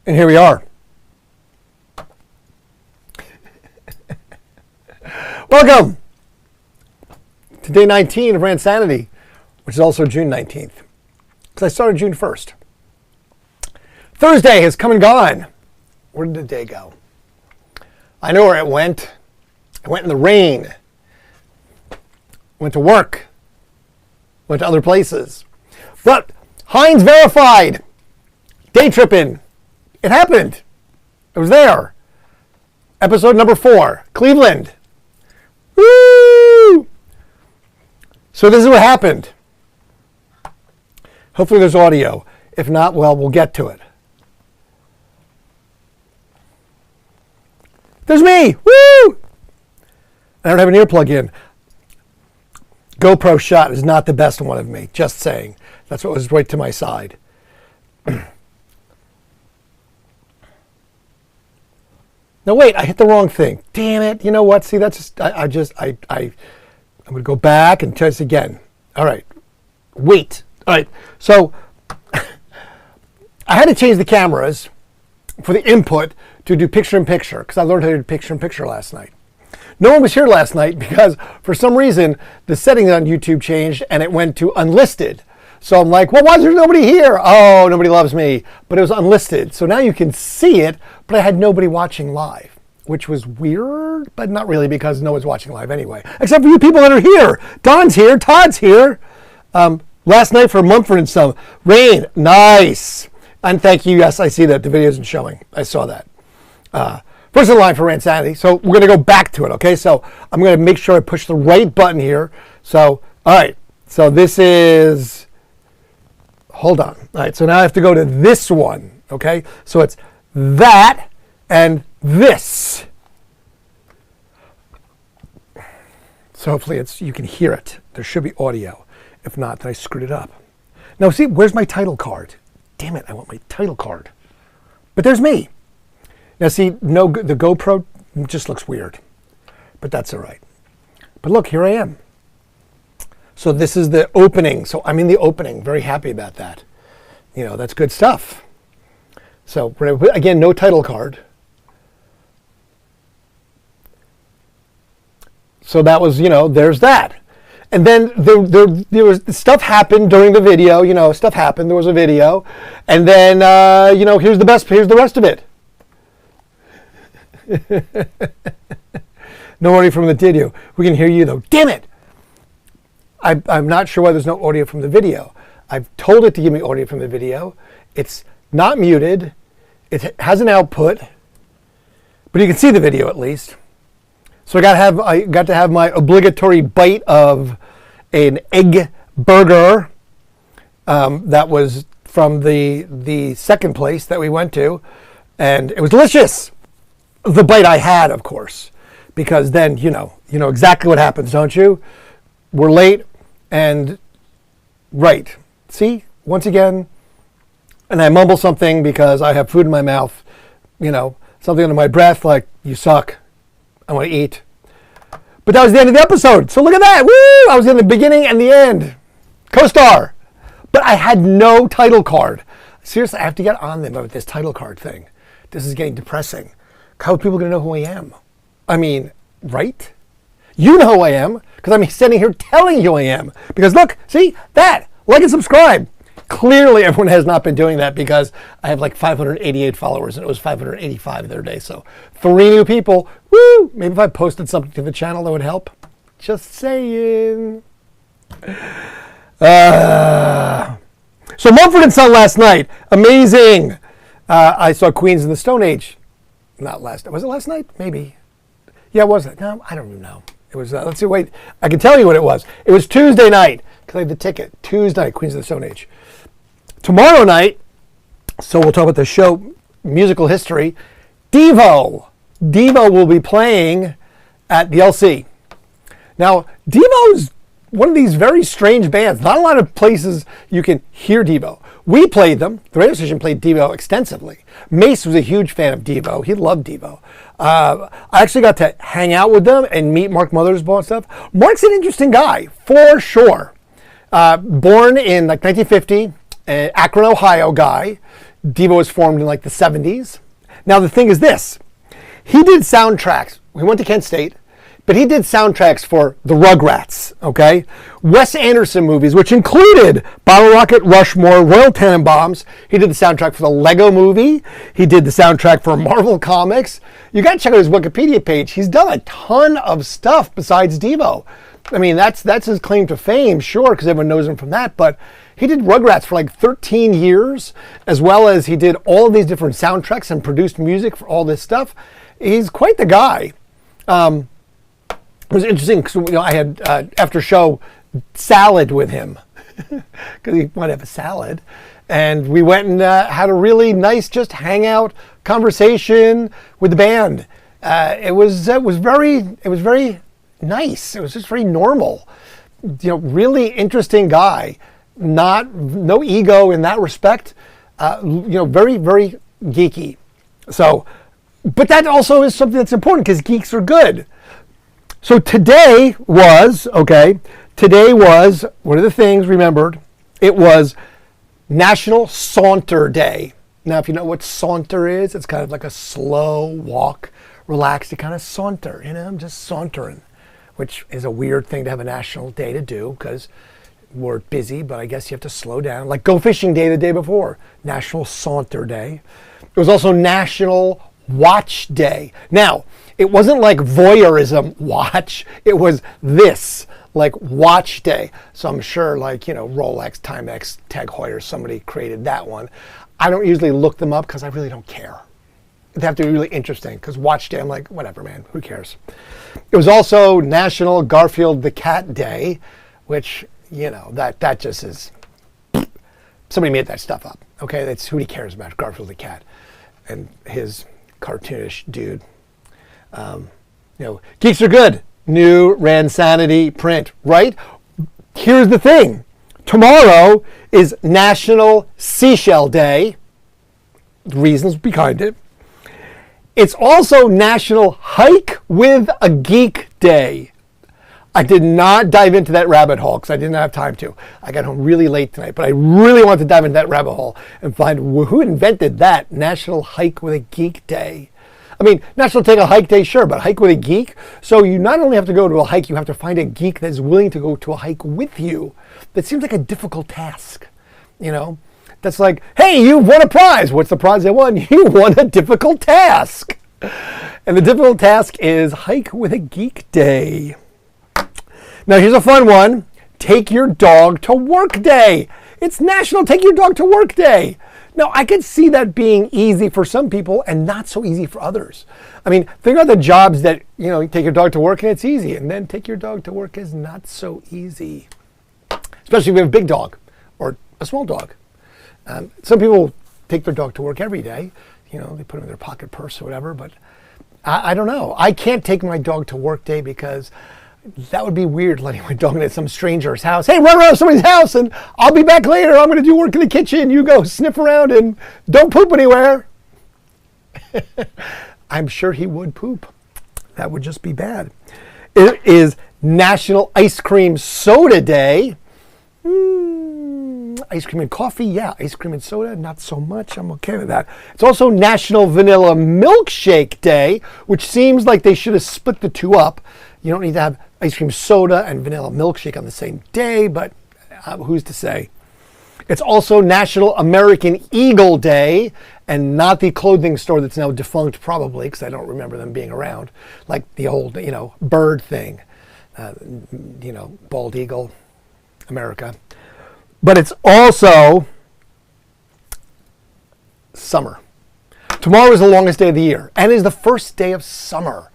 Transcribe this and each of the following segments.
And here we are. Welcome to day 19 of Randsanity, which is also June 19th, because I started June 1st. Thursday has come and gone. Where did the day go? I know where it went. I went in the rain. Went to work. Went to other places. But Heinz verified. Daytrippinand. It happened. It was there. Episode number 4. Cleveland. Woo! So this is what happened. Hopefully there's audio. If not, well, we'll get to it. There's me! Woo! I don't have an earplug in. GoPro shot is not the best one of me. Just saying. That's what was right to my side. No, wait, I hit the wrong thing. Damn it. You know what? See, that's just, I'm going to go back and try this again. All right. Wait. All right. So I had to change the cameras for the input to do picture-in-picture because I learned how to do picture-in-picture last night. No one was here last night because for some reason the settings on YouTube changed and it went to unlisted. So I'm like, well, why is there nobody here? Oh, nobody loves me. But it was unlisted. So now you can see it, but I had nobody watching live, which was weird, but not really because no one's watching live anyway. Except for you people that are here. Don's here. Todd's here. Last night for Mumford & Son. Rain. Nice. And thank you. Yes, I see that. The video isn't showing. I saw that. First in line for Randsanity. So we're going to go back to it, okay? So I'm going to make sure I push the right button here. So, all right. So this is... Hold on. All right, so now I have to go to this one, okay? So it's that and this. So hopefully you can hear it. There should be audio. If not, then I screwed it up. Now see, where's my title card? Damn it, I want my title card. But there's me. Now see, the GoPro just looks weird. But that's all right. But look, here I am. So this is the opening. So I'm in the opening. Very happy about that. You know, that's good stuff. So again, no title card. So that was, you know, there's that. And then there was stuff happened during the video. You know, stuff happened. There was a video. And then, you know, here's the rest of it. No audio from the video. We can hear you though. Damn it. I'm not sure why there's no audio from the video. I've told it to give me audio from the video. It's not muted. It has an output, but you can see the video at least. So I got to have my obligatory bite of an egg burger that was from the second place that we went to, and it was delicious. The bite I had, of course, because then you know exactly what happens, don't you? We're late. And, right, see, once again, and I mumble something because I have food in my mouth, you know, something under my breath like, you suck, I want to eat. But that was the end of the episode, so look at that, woo! I was in the beginning and the end, co-star. But I had no title card. Seriously, I have to get on them about this title card thing. This is getting depressing. How are people going to know who I am? I mean, right? You know who I am, because I'm sitting here telling you I am. Because look, see, that, like and subscribe. Clearly everyone has not been doing that because I have like 588 followers and it was 585 the other day. So 3 new people, woo! Maybe if I posted something to the channel that would help. Just saying. So Mumford & Son last night, amazing. I saw Queens of the Stone Age. Not last, was it last night? Maybe. Yeah, was it? No, I don't even know. It was, let's see, wait, I can tell you what it was. It was Tuesday night, because I had the ticket. Tuesday night, Queens of the Stone Age. Tomorrow night, so we'll talk about the show, musical history, Devo. Devo will be playing at the LC. Now, Devo's one of these very strange bands. Not a lot of places you can hear Devo. We played them. The radio station played Devo extensively. Mace was a huge fan of Devo. He loved Devo. I actually got to hang out with them and meet Mark Mothersbaugh and stuff. Mark's an interesting guy, for sure. Born in like 1950, Akron, Ohio guy. Devo was formed in like the 70s. Now the thing is this, he did soundtracks. We went to Kent State, but he did soundtracks for the Rugrats, okay? Wes Anderson movies, which included Bottle Rocket, Rushmore, Royal Tenenbaums. He did the soundtrack for the Lego movie. He did the soundtrack for Marvel Comics. You got to check out his Wikipedia page. He's done a ton of stuff besides Devo. I mean, that's his claim to fame, sure, because everyone knows him from that, but he did Rugrats for like 13 years, as well as he did all of these different soundtracks and produced music for all this stuff. He's quite the guy. It was interesting because I had after show salad with him because he wanted to have a salad, and we went and had a really nice just hangout conversation with the band. It was very nice. It was just very normal. Really interesting guy. No ego in that respect. Very very geeky. So, but that also is something that's important because geeks are good. So today was, what are the things remembered? It was National Saunter Day. Now, if you know what saunter is, it's kind of like a slow walk, relaxed, you kind of saunter, I'm just sauntering, which is a weird thing to have a national day to do because we're busy, but I guess you have to slow down. Like Go Fishing Day the day before, National Saunter Day. It was also National Watch Day. Now, it wasn't like voyeurism watch. It was this, like watch day. So I'm sure Rolex, Timex, Tag Heuer, somebody created that one. I don't usually look them up because I really don't care. They have to be really interesting because watch day, I'm like, whatever, man, who cares? It was also National Garfield the Cat Day, which, that just is, somebody made that stuff up. Okay, that's who he cares about, Garfield the Cat and his cartoonish dude. Geeks are good. New Randsanity print, right? Here's the thing. Tomorrow is National Seashell Day. Reasons behind it. It's also National Hike with a Geek Day. I did not dive into that rabbit hole because I didn't have time to. I got home really late tonight, but I really want to dive into that rabbit hole and find who invented that National Hike with a Geek Day. I mean, National Take a Hike Day, sure, but hike with a geek? So you not only have to go to a hike, you have to find a geek that is willing to go to a hike with you. That seems like a difficult task, That's like, hey, you won a prize. What's the prize I won? You won a difficult task. And the difficult task is hike with a geek day. Now, here's a fun one. Take your dog to work day. It's National Take Your Dog to Work Day. Now, I could see that being easy for some people and not so easy for others. I mean, think about the jobs that, you take your dog to work and it's easy, and then take your dog to work is not so easy. Especially if you have a big dog or a small dog. Some people take their dog to work every day. They put him in their pocket purse or whatever, but I don't know. I can't take my dog to work day because that would be weird, letting my dog into some stranger's house. Hey, run around somebody's house and I'll be back later. I'm going to do work in the kitchen. You go sniff around and don't poop anywhere. I'm sure he would poop. That would just be bad. It is National Ice Cream Soda Day. Ice cream and coffee, yeah. Ice cream and soda, not so much. I'm okay with that. It's also National Vanilla Milkshake Day, which seems like they should have split the two up. You don't need to have ice cream soda and vanilla milkshake on the same day, but who's to say? It's also National American Eagle Day, and not the clothing store that's now defunct probably, because I don't remember them being around, like the old, bird thing, bald eagle, America. But it's also summer. Tomorrow is the longest day of the year, and is the first day of summer.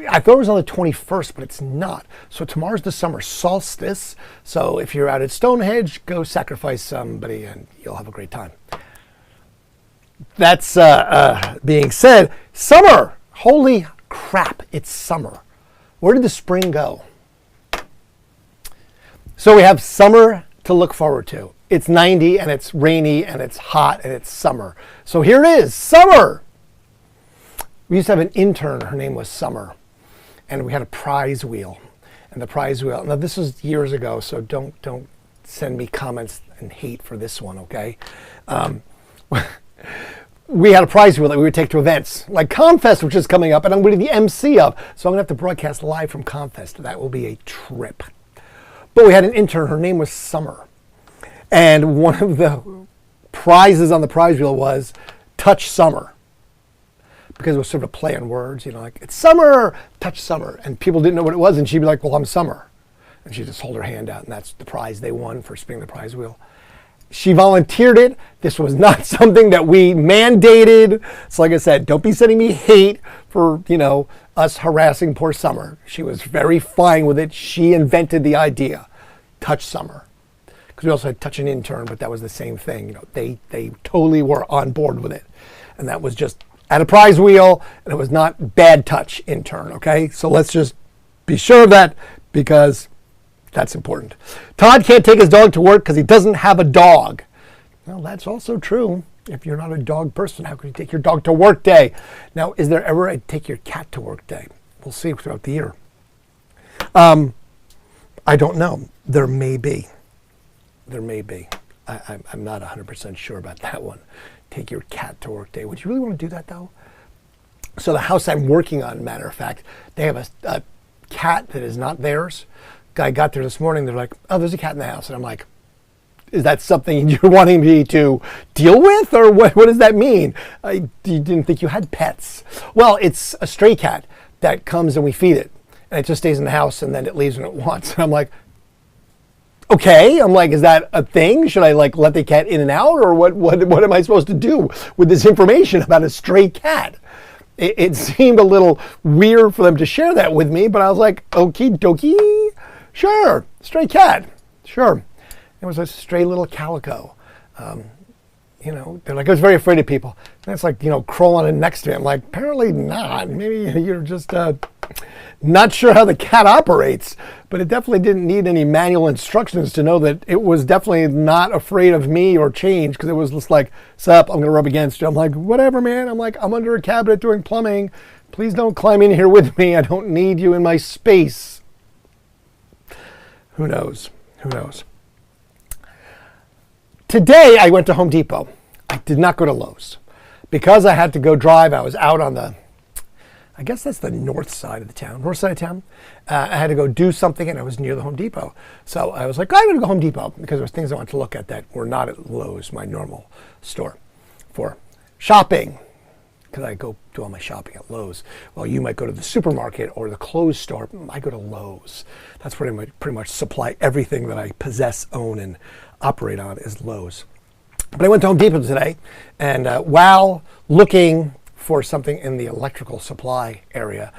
I thought it was on the 21st, but it's not. So tomorrow's the summer solstice. So if you're out at Stonehenge, go sacrifice somebody and you'll have a great time. That's being said, summer. Holy crap, it's summer. Where did the spring go? So we have summer to look forward to. It's 90 and it's rainy and it's hot and it's summer. So here it is, summer. We used to have an intern, her name was Summer, and we had a prize wheel. And the prize wheel, now this was years ago, so don't send me comments and hate for this one, okay? we had a prize wheel that we would take to events like Confest, which is coming up, and I'm going to be the MC of. So I'm going to have to broadcast live from Confest. That will be a trip. But we had an intern. Her name was Summer. And one of the prizes on the prize wheel was Touch Summer. Because it was sort of a play on words, like, it's summer, touch summer. And people didn't know what it was. And she'd be like, well, I'm Summer. And she'd just hold her hand out. And that's the prize they won for spinning the prize wheel. She volunteered it. This was not something that we mandated. So like I said, don't be sending me hate for, us harassing poor Summer. She was very fine with it. She invented the idea. Touch Summer. Because we also had Touch an Intern, but that was the same thing. They totally were on board with it. And that was just at a prize wheel, and it was not bad touch intern, okay? So let's just be sure of that, because that's important. Todd can't take his dog to work because he doesn't have a dog. Well, that's also true. If you're not a dog person, how can you take your dog to work day? Now, is there ever a take your cat to work day? We'll see throughout the year. I don't know. There may be. There may be. I'm not 100% sure about that one. Take your cat to work day. Would you really want to do that, though? So the house I'm working on, matter of fact, they have a cat that is not theirs. Guy got there this morning. They're like, oh, there's a cat in the house. And I'm like, is that something you're wanting me to deal with? Or what does that mean? You didn't think you had pets. Well, it's a stray cat that comes and we feed it. And it just stays in the house and then it leaves when it wants. And I'm like, okay. I'm like, is that a thing? Should I let the cat in and out? Or what am I supposed to do with this information about a stray cat? It seemed a little weird for them to share that with me, but I was like, okie dokie, sure, stray cat, sure. It was a stray little calico. They're like, I was very afraid of people. And it's like, crawling in next to me. I'm like, apparently not. Maybe you're just not sure how the cat operates. But it definitely didn't need any manual instructions to know that it was definitely not afraid of me or change, because it was just like, sup, I'm going to rub against you. I'm like, whatever, man. I'm like, I'm under a cabinet doing plumbing. Please don't climb in here with me. I don't need you in my space. Who knows? Who knows? Today, I went to Home Depot. I did not go to Lowe's. Because I had to go drive, I was out on I guess that's the north side of town. I had to go do something, and I was near the Home Depot. So I was like, I'm going to go Home Depot, because there was things I wanted to look at that were not at Lowe's, my normal store, for shopping. Because I go do all my shopping at Lowe's. Well, you might go to the supermarket or the clothes store. I go to Lowe's. That's where I pretty much supply everything that I possess, own, and operate on is Lowe's. But I went to Home Depot today, and while looking for something in the electrical supply area,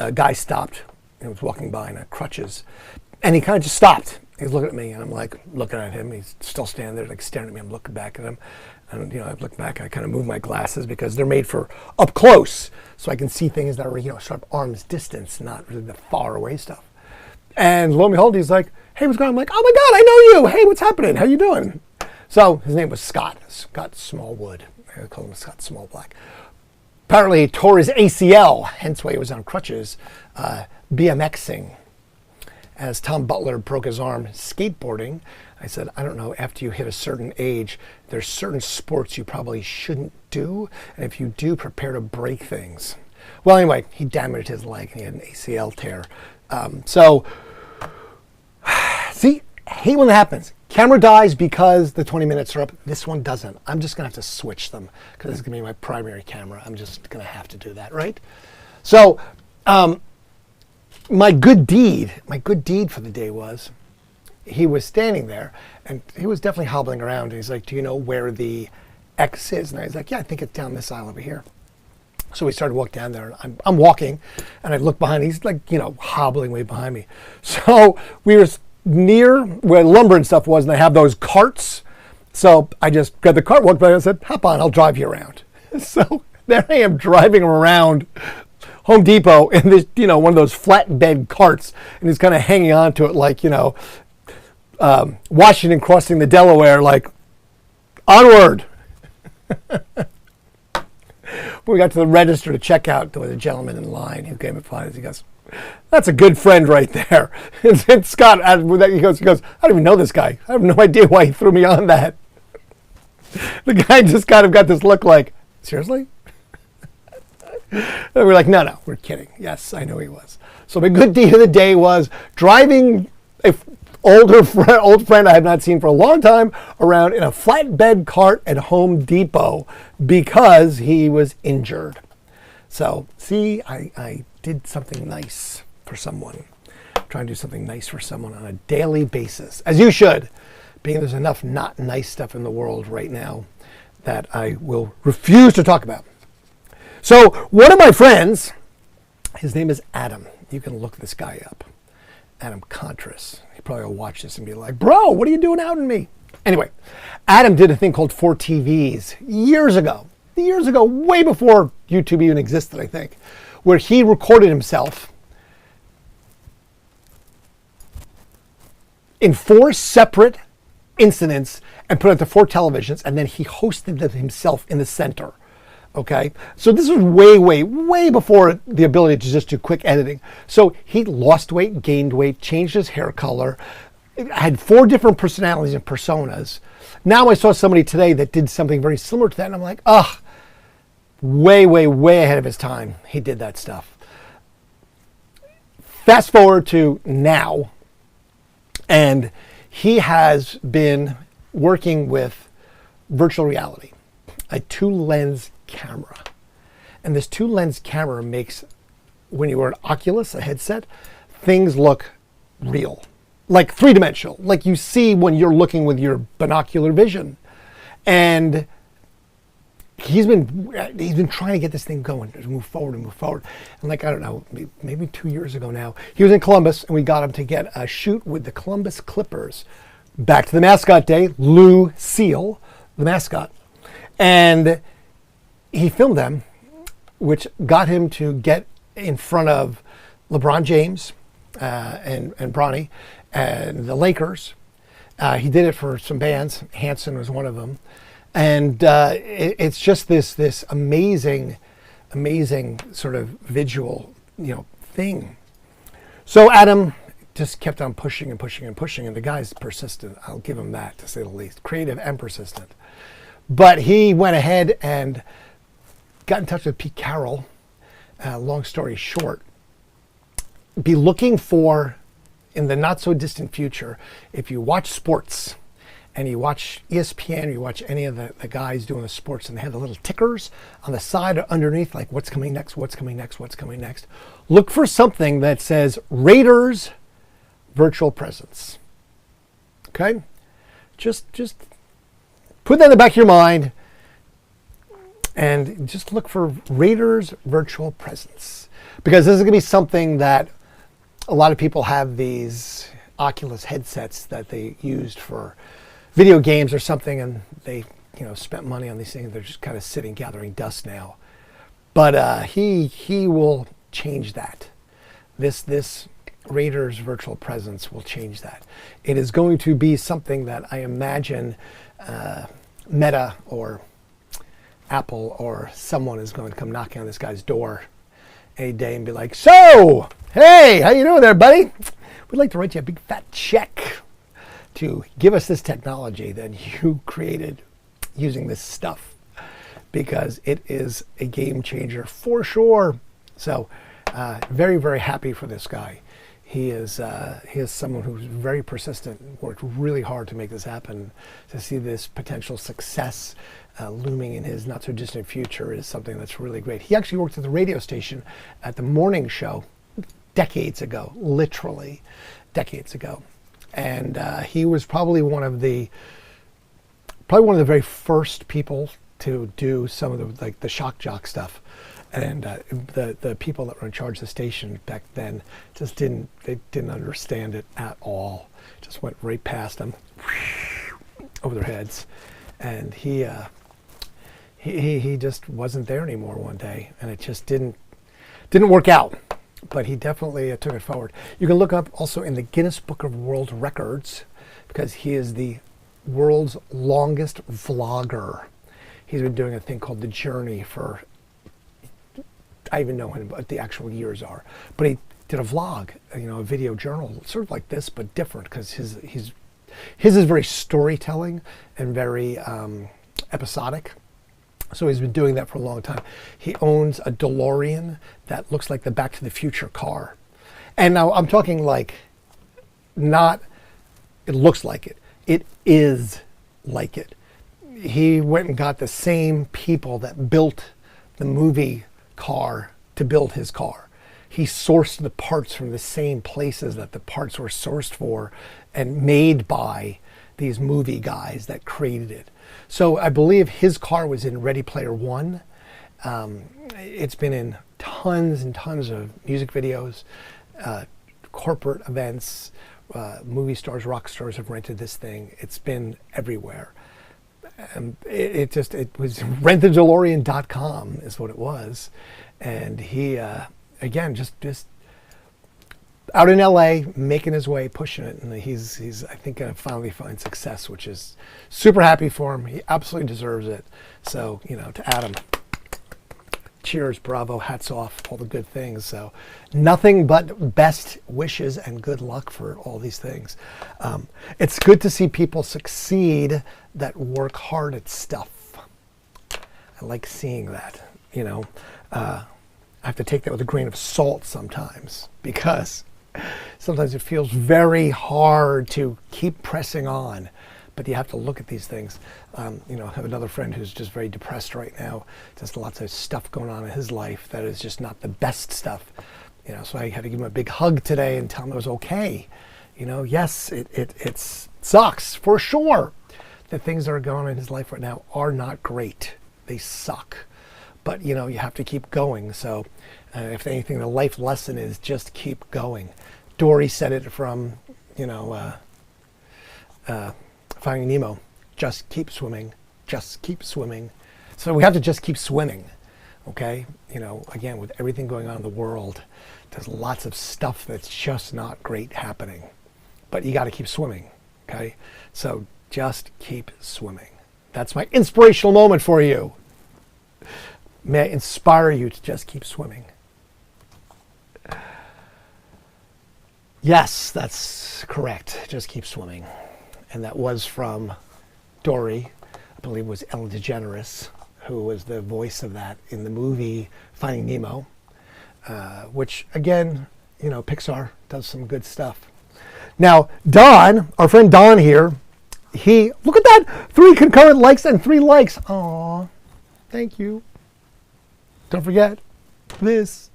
a guy stopped. He was walking by in crutches, and he kind of just stopped. He's looking at me, and I'm like looking at him. He's still standing there, like staring at me. I'm looking back at him, and I look back. I kind of move my glasses because they're made for up close, so I can see things that are sort of arm's distance, not really the far away stuff. And lo and behold, he's like, "Hey, what's going on?" I'm like, "Oh my God, I know you. Hey, what's happening? How you doing?" So his name was Scott Smallwood. I call him Scott Smallblack. Apparently he tore his ACL, hence why he was on crutches, BMXing. As Tom Butler broke his arm skateboarding, I said, I don't know, after you hit a certain age, there's certain sports you probably shouldn't do, and if you do, prepare to break things. Well, anyway, he damaged his leg, and he had an ACL tear. See, I hate when that happens. Camera dies because the 20 minutes are up. This one doesn't. I'm just going to have to switch them because this is going to be my primary camera. I'm just going to have to do that, right? So my good deed for the day was he was standing there, and he was definitely hobbling around. And he's like, do you know where the X is? And I was like, yeah, I think it's down this aisle over here. So we started walking down there. And I'm walking, and I look behind. He's like, hobbling way behind me. So we were near where lumber and stuff was, and they have those carts. So I just grabbed the cart, walked by, and said, hop on, I'll drive you around. So there I am driving around Home Depot in this, one of those flatbed carts, and he's kind of hanging on to it like, Washington crossing the Delaware, like, onward. When we got to the register to check out, there was a gentleman in line who came and found us. He goes, that's a good friend right there. And Scott, he goes, I don't even know this guy. I have no idea why he threw me on that. The guy just kind of got this look like, seriously? And we're like, no, we're kidding. Yes, I know he was. So my good deed of the day was driving a old friend I have not seen for a long time around in a flatbed cart at Home Depot because he was injured. So see, I did something nice for someone. I'm trying to do something nice for someone on a daily basis, as you should, being there's enough not nice stuff in the world right now that I will refuse to talk about. So one of my friends, his name is Adam. You can look this guy up. Adam Contras. He probably will watch this and be like, bro, what are you doing out in me? Anyway, Adam did a thing called 4TVs years ago, way before YouTube even existed, I think, where he recorded himself in 4 separate incidents and put it to 4 televisions, and then he hosted them himself in the center. Okay, so this was way before the ability to just do quick editing. So he lost weight, gained weight, changed his hair color, had 4 different personalities and personas. Now I saw somebody today that did something very similar to that, and I'm like, ugh, way ahead of his time. He did that stuff. Fast forward to now, and he has been working with virtual reality, a 2-lens camera. And this 2-lens camera makes, when you wear an Oculus, a headset, things look real, like 3-dimensional, like you see when you're looking with your binocular vision. And he's been trying to get this thing going, to move forward. And like, I don't know, maybe 2 years ago now, he was in Columbus, and we got him to get a shoot with the Columbus Clippers. Back to the mascot day, Lou Seal, the mascot. And he filmed them, which got him to get in front of LeBron James and Bronny and the Lakers. He did it for some bands. Hanson was one of them. And it's just this amazing sort of visual, thing. So Adam just kept on pushing, and the guy's persistent. I'll give him that, to say the least. Creative and persistent. But he went ahead and got in touch with Pete Carroll. Long story short, be looking for, in the not so distant future, if you watch sports and you watch ESPN, or you watch any of the guys doing the sports, and they have the little tickers on the side or underneath, like what's coming next, look for something that says Raiders virtual presence. Okay? Just put that in the back of your mind and just look for Raiders virtual presence. Because this is going to be something that a lot of people have, these Oculus headsets that they used for video games or something, and they spent money on these things. They're just kind of sitting gathering dust now. But he will change that. This Raiders virtual presence will change that. It is going to be something that I imagine Meta or Apple or someone is going to come knocking on this guy's door a day and be like, so, hey, how you doing there, buddy? We'd like to write you a big fat check to give us this technology that you created using this stuff, because it is a game changer for sure. So very happy for this guy. He is someone who's very persistent, worked really hard to make this happen. To see this potential success looming in his not so distant future is something that's really great. He actually worked at the radio station at the morning show decades ago, literally decades ago. And he was probably one of the very first people to do some of the shock jock stuff. And the people that were in charge of the station back then just didn't understand it at all. Just went right past them, over their heads, and he just wasn't there anymore one day, and it just didn't work out. But he definitely took it forward. You can look up also in the Guinness Book of World Records, because he is the world's longest vlogger. He's been doing a thing called The Journey for, I even know what the actual years are, but he did a vlog, a video journal, sort of like this, but different, because his is very storytelling and very episodic. So he's been doing that for a long time. He owns a DeLorean that looks like the Back to the Future car. And now I'm talking like not, it looks like it. It is like it. He went and got the same people that built the movie car to build his car. He sourced the parts from the same places that the parts were sourced for and made by these movie guys that created it. So I believe his car was in Ready Player One. It's been in tons and tons of music videos, corporate events, movie stars, rock stars have rented this thing. It's been everywhere. It was rentthedelorean.com is what it was. And he, again, just out in LA, making his way, pushing it. And he's I think, going to finally find success, which is super happy for him. He absolutely deserves it. So, to Adam, cheers, bravo, hats off, all the good things. So nothing but best wishes and good luck for all these things. It's good to see people succeed that work hard at stuff. I like seeing that, I have to take that with a grain of salt sometimes, because sometimes it feels very hard to keep pressing on, but you have to look at these things. I have another friend who's just very depressed right now. Just lots of stuff going on in his life that is just not the best stuff. So I had to give him a big hug today and tell him it was okay. Yes, it sucks for sure. The things that are going on in his life right now are not great. They suck. But, you have to keep going. So if anything, the life lesson is just keep going. Dory said it from, Finding Nemo. Just keep swimming. Just keep swimming. So we have to just keep swimming. Okay? Again, with everything going on in the world, there's lots of stuff that's just not great happening. But you got to keep swimming. Okay? So just keep swimming. That's my inspirational moment for you. May I inspire you to just keep swimming. Yes, that's correct. Just keep swimming. And that was from Dory, I believe it was Ellen DeGeneres, who was the voice of that in the movie Finding Nemo, which again, Pixar does some good stuff. Now, Don, our friend Don here, look at that, 3 concurrent likes and 3 likes. Aw, thank you. Don't forget this.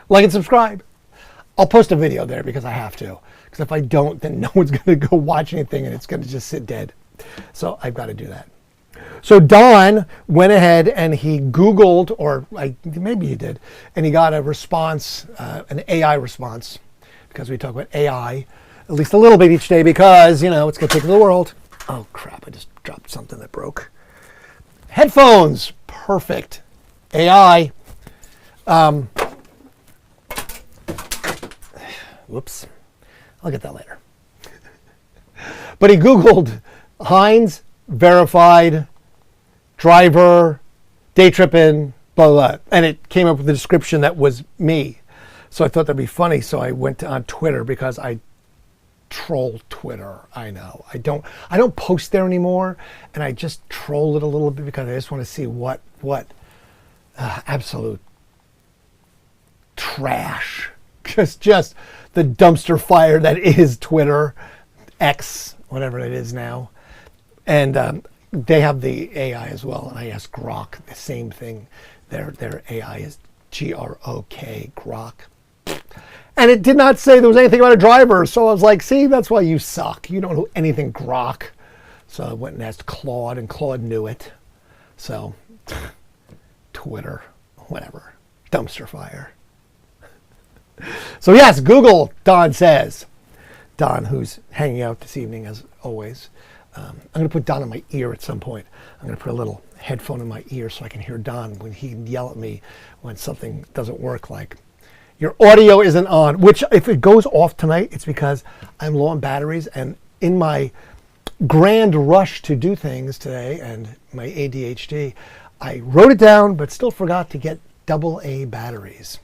Like and subscribe. I'll post a video there because I have to. Because if I don't, then no one's going to go watch anything and it's going to just sit dead. So I've got to do that. So Don went ahead and he Googled, or maybe he did, and he got a response, an AI response, because we talk about AI at least a little bit each day because, it's going to take the world. Oh, crap. I just dropped something that broke. Headphones. Perfect. AI. Whoops. I'll get that later. But he Googled Heinz, verified, driver, Daytrippinand, blah, blah, blah. And it came up with a description that was me. So I thought that'd be funny. So I went on Twitter because I troll Twitter. I know. I don't post there anymore. And I just troll it a little bit because I just want to see what absolute trash. Just the dumpster fire that is Twitter, X, whatever it is now. And they have the AI as well. And I asked Grok the same thing. Their AI is Grok, Grok. And it did not say there was anything about a driver. So I was like, see, that's why you suck. You don't know anything, Grok. So I went and asked Claude, and Claude knew it. So Twitter, whatever, dumpster fire. So yes, Google, Don says. Don, who's hanging out this evening as always. I'm going to put Don in my ear at some point. I'm going to put a little headphone in my ear so I can hear Don when he can yell at me when something doesn't work, like, your audio isn't on, which if it goes off tonight, it's because I'm low on batteries, and in my grand rush to do things today and my ADHD, I wrote it down but still forgot to get AA batteries.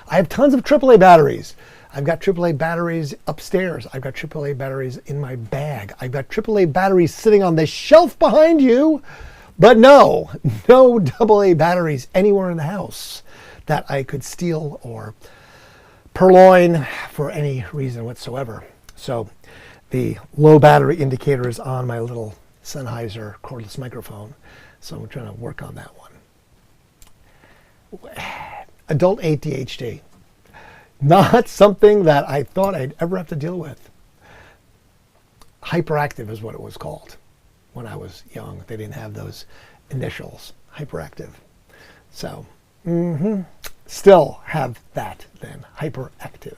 I have tons of AAA batteries. I've got AAA batteries upstairs. I've got AAA batteries in my bag. I've got AAA batteries sitting on the shelf behind you. But no AA batteries anywhere in the house that I could steal or purloin for any reason whatsoever. So the low battery indicator is on my little Sennheiser cordless microphone. So I'm trying to work on that one. Adult ADHD. Not something that I thought I'd ever have to deal with. Hyperactive is what it was called when I was young. They didn't have those initials. Hyperactive. So, still have that then. Hyperactive.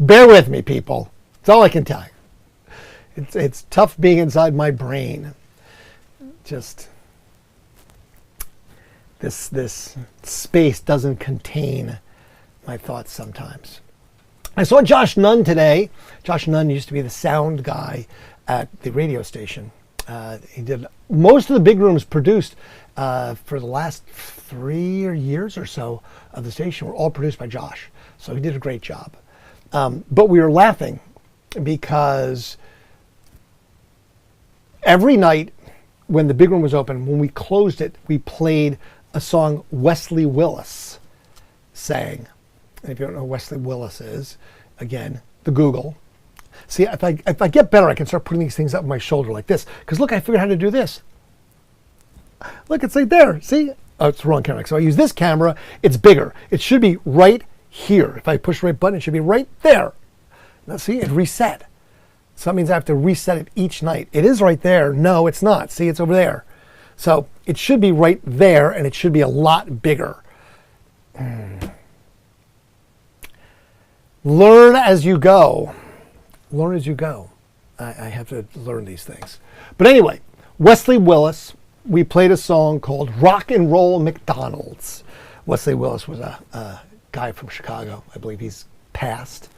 Bear with me, people. That's all I can tell you. It's tough being inside my brain. Just this space doesn't contain my thoughts sometimes. I saw Josh Nunn today. Josh Nunn used to be the sound guy at the radio station. He did most of the big rooms produced for the last 3 years or so of the station were all produced by Josh. So he did a great job. But we were laughing because every night when the big room was open, when we closed it, we played a song Wesley Willis sang. And if you don't know who Wesley Willis is, again, the Google. See, if I get better, I can start putting these things up my shoulder like this. Because look, I figured out how to do this. Look, it's right there. See? Oh, it's the wrong camera. So I use this camera. It's bigger. It should be right here. If I push the right button, it should be right there. Now, see, it reset. So that means I have to reset it each night. It is right there. No, it's not. See, it's over there. So it should be right there, and it should be a lot bigger. Learn as you go. Learn as you go. I have to learn these things. But anyway, Wesley Willis, we played a song called Rock and Roll McDonald's. Wesley Willis was a guy from Chicago. I believe he's passed.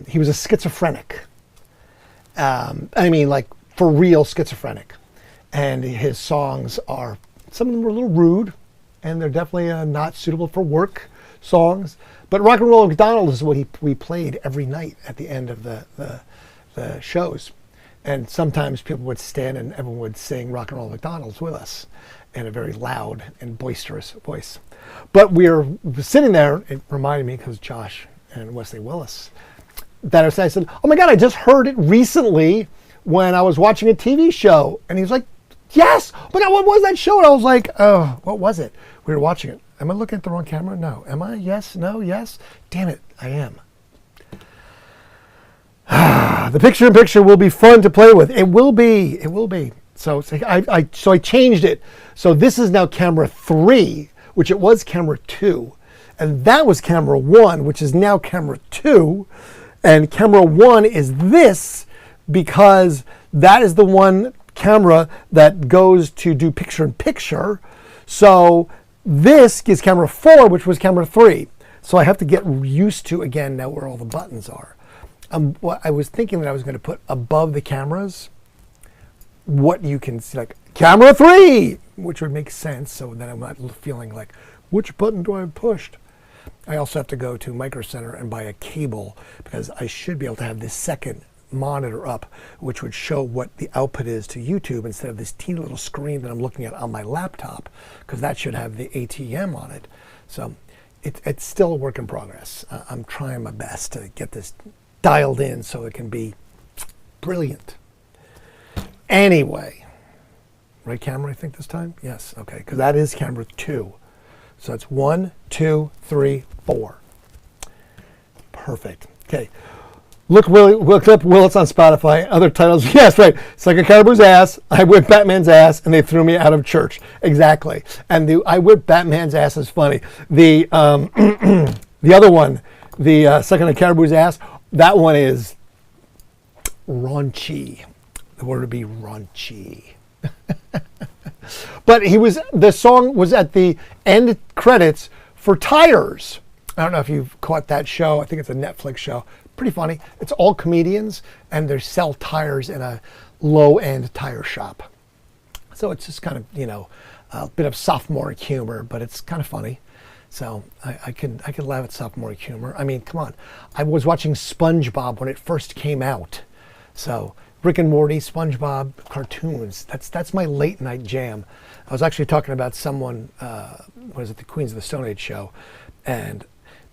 He was a schizophrenic. I mean, like, for real schizophrenic. And his songs are, some of them were a little rude, and they're definitely not suitable for work songs. But Rock and Roll McDonald is what we played every night at the end of the shows. And sometimes people would stand and everyone would sing Rock and Roll McDonald's with us in a very loud and boisterous voice. But we were sitting there, it reminded me, because Josh and Wesley Willis, that I said, oh my God, I just heard it recently when I was watching a TV show. And he was like, yes, oh my God, what was that show? And I was like, oh, what was it? We were watching it. Am I looking at the wrong camera? No. Am I? Yes, no, yes. Damn it, I am. The picture-in-picture will be fun to play with. It will be. It will be. So I changed it. So this is now camera 3, which it was camera 2. And that was camera 1, which is now camera 2. And camera 1 is this because that is the one camera that goes to do picture-in-picture. So this is camera 4, which was camera 3. So I have to get used to, again, now where all the buttons are. I was thinking that I was going to put above the cameras what you can see, like camera 3, which would make sense. So then I'm not feeling like, which button do I have pushed? I also have to go to Micro Center and buy a cable because I should be able to have this second monitor up, which would show what the output is to YouTube instead of this teeny little screen that I'm looking at on my laptop, because that should have the ATM on it. So it's still a work in progress. I'm trying my best to get this dialed in so it can be brilliant. Anyway, right camera, I think this time? Yes, okay, because that is camera 2. So it's 1, 2, 3, 4. Perfect. Okay. Look up Willis on Spotify. Other titles. Yes, right. Suck a caribou's ass. I whipped Batman's ass, and they threw me out of church. Exactly. And the I whipped Batman's ass is funny. The the other one, the sucking a caribou's ass. That one is raunchy. The word would be raunchy. But the song was at the end credits for Tires. I don't know if you've caught that show. I think it's a Netflix show. Pretty funny. It's all comedians, and they sell tires in a low-end tire shop. So it's just kind of, a bit of sophomore humor, but it's kind of funny. So I can laugh at sophomore humor. I mean, come on. I was watching SpongeBob when it first came out. So Rick and Morty, SpongeBob cartoons. That's my late night jam. I was actually talking about someone, was it the Queens of the Stone Age show, and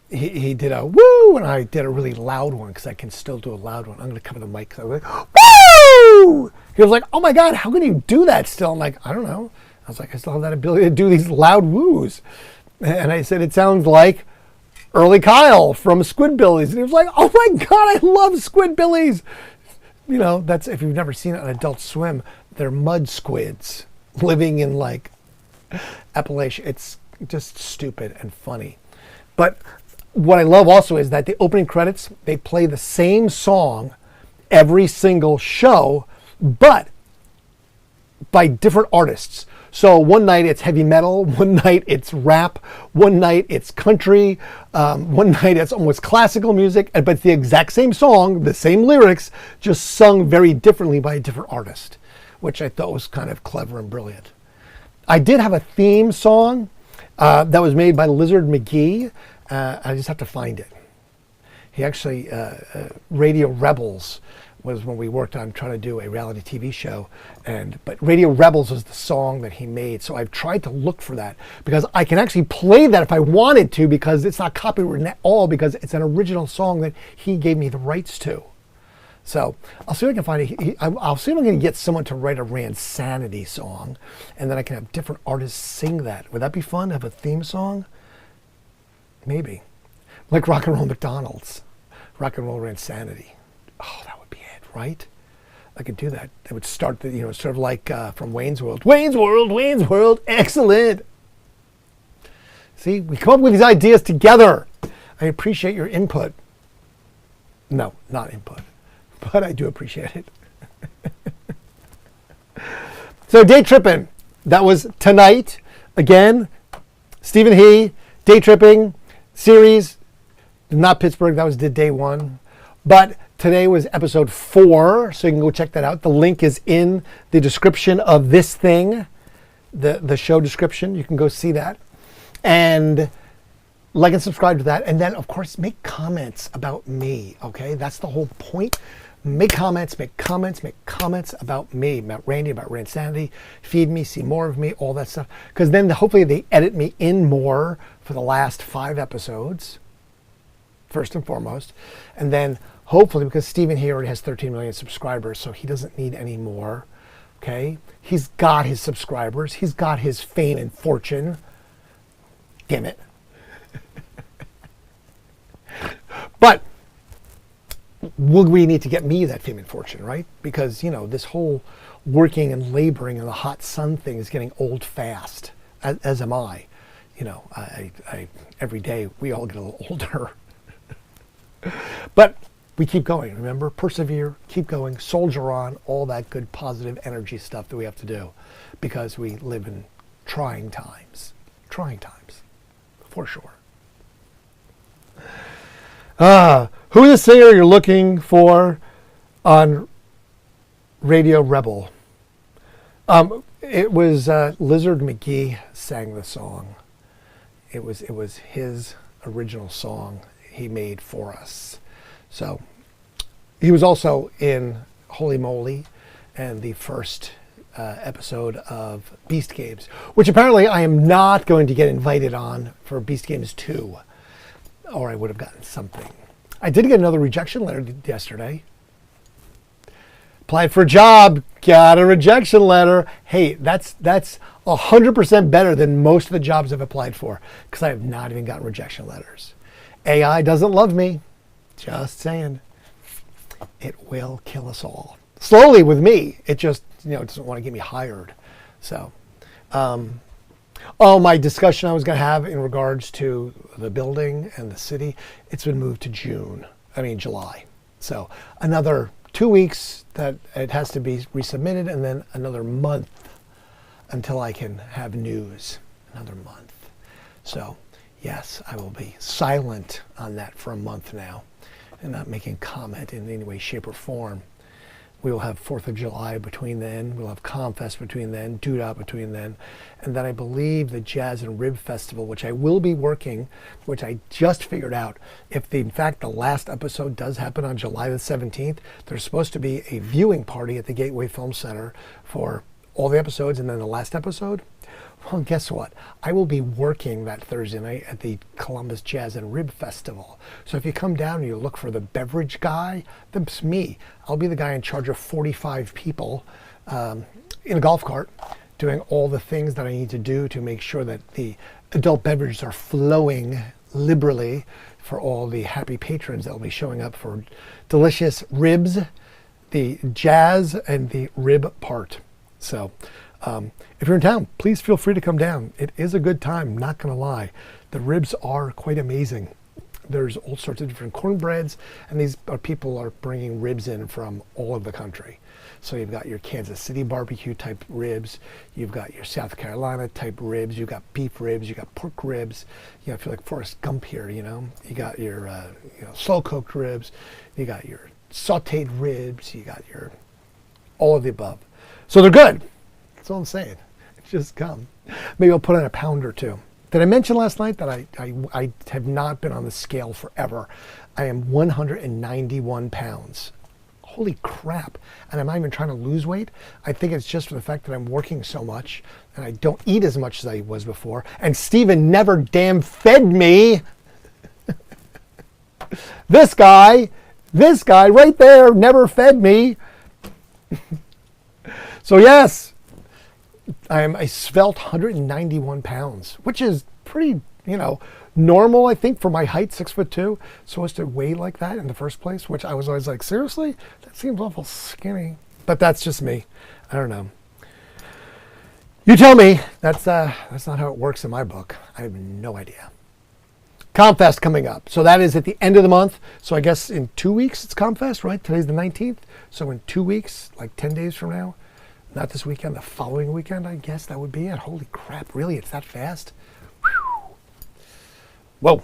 he did a woo, and I did a really loud one because I can still do a loud one. I'm going to cover the mic. I was like, woo! He was like, oh my God, how can you do that still? I'm like, I don't know. I was like, I still have that ability to do these loud woos. And I said, it sounds like Early Kyle from Squidbillies. And he was like, oh my God, I love Squidbillies. You know, that's, if you've never seen it on Adult Swim, they're mud squids living in like Appalachia. It's just stupid and funny. But what I love also is that the opening credits, they play the same song every single show, but by different artists. So one night it's heavy metal, one night it's rap, one night it's country, one night it's almost classical music, but it's the exact same song, the same lyrics, just sung very differently by a different artist, which I thought was kind of clever and brilliant. I did have a theme song that was made by Lizard McGee. I just have to find it. He actually, Radio Rebels was when we worked on trying to do a reality TV show, but Radio Rebels was the song that he made. So I've tried to look for that because I can actually play that if I wanted to, because it's not copywritten at all, because it's an original song that he gave me the rights to. So I'll see if I can find it. I'll see if I'm going to get someone to write a Randsanity song, and then I can have different artists sing that. Would that be fun to have a theme song? Maybe. Like Rock and Roll McDonald's. Rock and Roll Randsanity. Oh, that would be it, right? I could do that. It would start, sort of like from Wayne's World. Wayne's World, Wayne's World, excellent. See, we come up with these ideas together. I appreciate your input. No, not input, but I do appreciate it. So Day Trippin', that was tonight. Again, Stephen He, Day Tripping series, not Pittsburgh, that was day 1. But today was episode 4, so you can go check that out. The link is in the description of this thing, the show description. You can go see that. And like and subscribe to that. And then, of course, make comments about me, okay? That's the whole point. Make comments about me, about Randy, about Randsanity. Feed me, see more of me, all that stuff. Because then hopefully they edit me in more for the last 5 episodes, first and foremost. And then hopefully, because Stephen here already has 13 million subscribers, so he doesn't need any more, okay? He's got his subscribers. He's got his fame and fortune. Damn it. But we need to get me that fame and fortune, right? Because, this whole working and laboring in the hot sun thing is getting old fast, as am I. I every day we all get a little older. But we keep going, remember? Persevere, keep going, soldier on, all that good positive energy stuff that we have to do, because we live in trying times, for sure. Who is the singer you're looking for on Radio Rebel? It was Lizard McGee sang the song. It was his original song he made for us. So he was also in Holy Moly and the first episode of Beast Games, which apparently I am not going to get invited on for Beast Games 2, or I would have gotten something. I did get another rejection letter yesterday. Applied for a job, got a rejection letter. Hey, that's 100% better than most of the jobs I've applied for, because I have not even gotten rejection letters. AI doesn't love me. Just saying. It will kill us all. Slowly with me. It just, doesn't want to get me hired. So, my discussion I was going to have in regards to the building and the city, it's been moved to July. So another 2 weeks that it has to be resubmitted, and then another month until I can have news. Another month. So yes, I will be silent on that for a month now and not making comment in any way, shape, or form. We will have 4th of July between then. We'll have Comfest between then, Doodah between then. And then I believe the Jazz and Rib Festival, which I will be working, which I just figured out. If in fact the last episode does happen on July the 17th, there's supposed to be a viewing party at the Gateway Film Center for all the episodes and then the last episode. Well, guess what? I will be working that Thursday night at the Columbus Jazz and Rib Festival. So if you come down and you look for the beverage guy, that's me. I'll be the guy in charge of 45 people in a golf cart doing all the things that I need to do to make sure that the adult beverages are flowing liberally for all the happy patrons that will be showing up for delicious ribs, the jazz and the rib part. So if you're in town, please feel free to come down. It is a good time, not going to lie. The ribs are quite amazing. There's all sorts of different cornbreads, and these people are bringing ribs in from all over the country. So you've got your Kansas City barbecue type ribs, you've got your South Carolina type ribs, you've got beef ribs, you've got pork ribs. You know, I feel like Forrest Gump here, you know. You got your slow cooked ribs, you got your sauteed ribs, you got your all of the above. So they're good. That's all I'm saying. Just come. Maybe I'll put on a pound or two. Did I mention last night that I have not been on the scale forever? I am 191 pounds. Holy crap. And I'm not even trying to lose weight. I think it's just for the fact that I'm working so much and I don't eat as much as I was before. And Steven never damn fed me. This guy right there never fed me. So yes, I am a svelte 191 pounds, which is pretty, normal, I think, for my height, 6'2", so as to weigh like that in the first place, which I was always like, seriously? That seems awful skinny. But that's just me. I don't know. You tell me. That's not how it works in my book. I have no idea. Comfest coming up. So that is at the end of the month. So I guess in 2 weeks it's Comfest, right? Today's the 19th. So in 2 weeks, like 10 days from now, not this weekend, the following weekend, I guess that would be it. Holy crap, really? It's that fast? Whew. Whoa.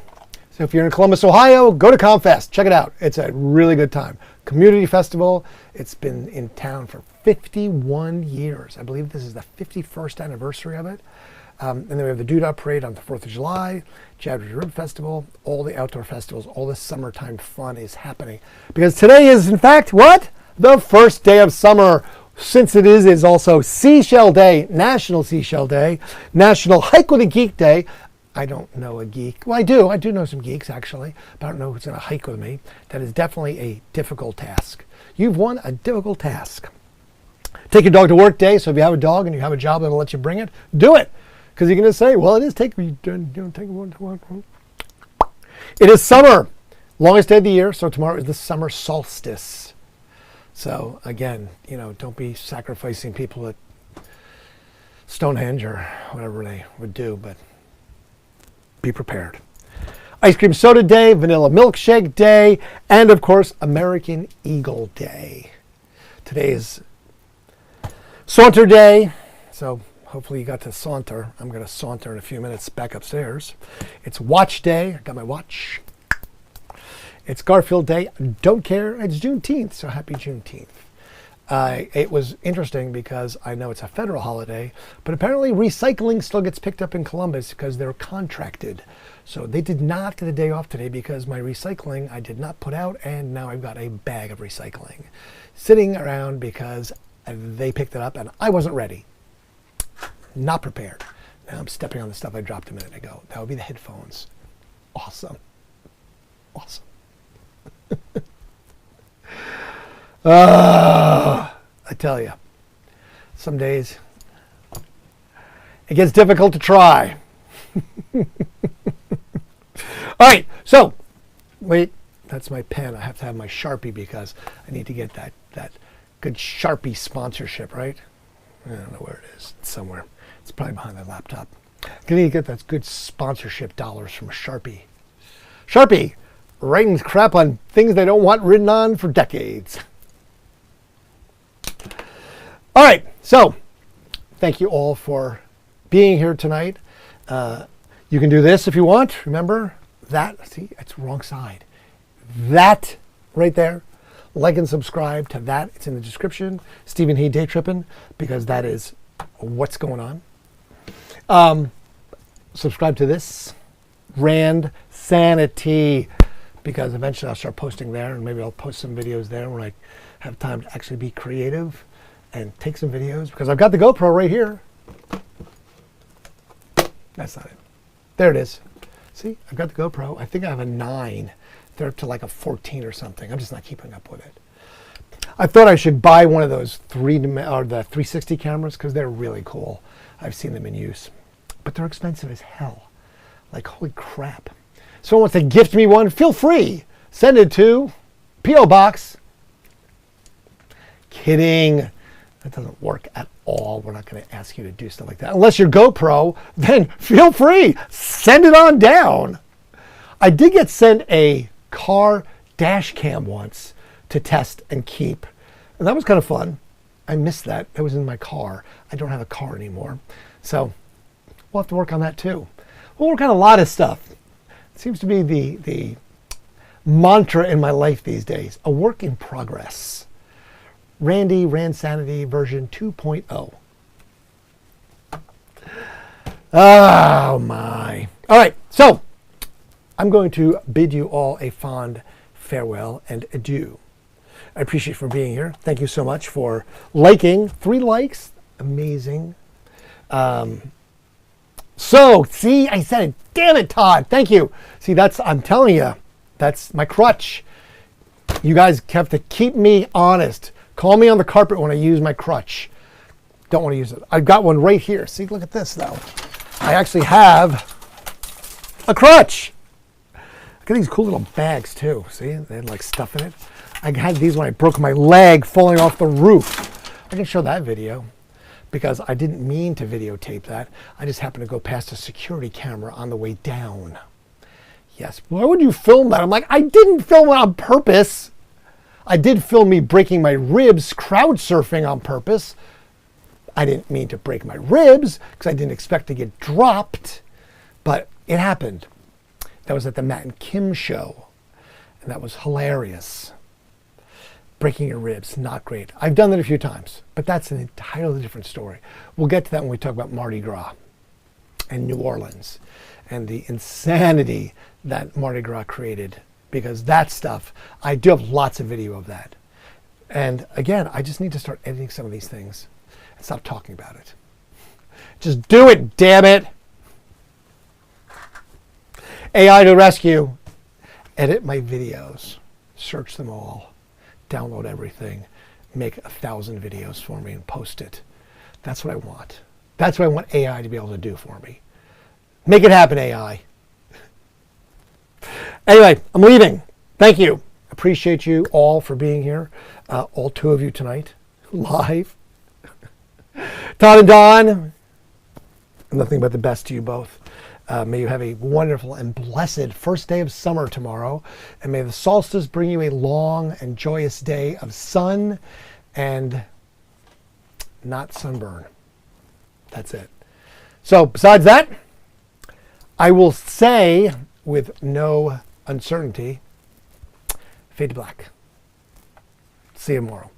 So if you're in Columbus, Ohio, go to Comfest. Check it out. It's a really good time. Community festival. It's been in town for 51 years. I believe this is the 51st anniversary of it. And then we have the Doodah Parade on the 4th of July, Jazz and Rib Festival, all the outdoor festivals, all the summertime fun is happening. Because today is, in fact, what? The first day of summer. Since it is also Seashell Day, National Seashell Day, National Hike with a Geek Day. I don't know a geek. Well, I do know some geeks actually, but I don't know who's going to hike with me. That is definitely a difficult task. You've won a difficult task. Take your dog to work day, so if you have a dog and you have a job that'll let you bring it, do it. Because you're going to say, well, it is take one to work. It is summer, longest day of the year, so tomorrow is the summer solstice. So again, don't be sacrificing people at Stonehenge or whatever they would do, but be prepared. Ice cream soda day, vanilla milkshake day, and of course, American Eagle Day. Today is saunter day, so hopefully you got to saunter. I'm going to saunter in a few minutes back upstairs. It's watch day. I got my watch. It's Garfield Day. Don't care. It's Juneteenth, so happy Juneteenth. It was interesting because I know it's a federal holiday, but apparently recycling still gets picked up in Columbus because they're contracted. So they did not get a day off today because my recycling I did not put out, and now I've got a bag of recycling sitting around because they picked it up and I wasn't ready. Not prepared. Now I'm stepping on the stuff I dropped a minute ago. That would be the headphones. Awesome. Awesome. I tell you, some days it gets difficult to try. All right, so wait, that's my pen. I have to have my Sharpie because I need to get that good Sharpie sponsorship, right? I don't know where it is. It's somewhere. It's probably behind the laptop. I need to get that good sponsorship dollars from Sharpie. Sharpie, writing crap on things they don't want written on for decades. All right, so thank you all for being here tonight. You can do this if you want. Remember that, see, it's wrong side. That right there, like and subscribe to that. It's in the description. Stephen He Daytrippin, because that is what's going on. Subscribe to this, Randsanity, because eventually I'll start posting there, and maybe I'll post some videos there when I have time to actually be creative and take some videos, because I've got the GoPro right here. That's not it. There it is. See, I've got the GoPro. I think I have a 9. They're up to like a 14 or something. I'm just not keeping up with it. I thought I should buy one of those the 360 cameras, because they're really cool. I've seen them in use, but they're expensive as hell. Like, holy crap. Someone wants to gift me one, feel free. Send it to P.O. Box. Kidding. That doesn't work at all. We're not going to ask you to do stuff like that. Unless you're GoPro, then feel free. Send it on down. I did get sent a car dash cam once to test and keep. And that was kind of fun. I missed that. That was in my car. I don't have a car anymore. So we'll have to work on that too. We'll work on a lot of stuff. It seems to be the mantra in my life these days. A work in progress. Randsanity version 2.0. Oh my. All right, so I'm going to bid you all a fond farewell and adieu. I appreciate you for being here. Thank you so much for liking. 3 likes. Amazing. So, see, I said it. Damn it, Todd. Thank you. See, I'm telling you, that's my crutch. You guys have to keep me honest. Call me on the carpet when I use my crutch. Don't want to use it. I've got one right here. See, look at this, though. I actually have a crutch. Look at these cool little bags, too. See, they had like stuff in it. I had these when I broke my leg falling off the roof. I can show that video because I didn't mean to videotape that. I just happened to go past a security camera on the way down. Yes, why would you film that? I'm like, I didn't film it on purpose. I did film me breaking my ribs crowd surfing on purpose. I didn't mean to break my ribs because I didn't expect to get dropped, but it happened. That was at the Matt and Kim show, and that was hilarious. Breaking your ribs, not great. I've done that a few times, but that's an entirely different story. We'll get to that when we talk about Mardi Gras and New Orleans and the insanity that Mardi Gras created, because that stuff, I do have lots of video of that. And again, I just need to start editing some of these things and stop talking about it. Just do it, damn it. AI to rescue. Edit my videos. Search them all. Download everything. Make 1,000 videos for me and post it. That's what I want. That's what I want AI to be able to do for me. Make it happen, AI. Anyway, I'm leaving. Thank you. Appreciate you all for being here. All 2 of you tonight, live. Todd and Don, nothing but the best to you both. May you have a wonderful and blessed first day of summer tomorrow. And may the solstice bring you a long and joyous day of sun and not sunburn. That's it. So besides that, I will say with no uncertainty, fade to black. See you tomorrow.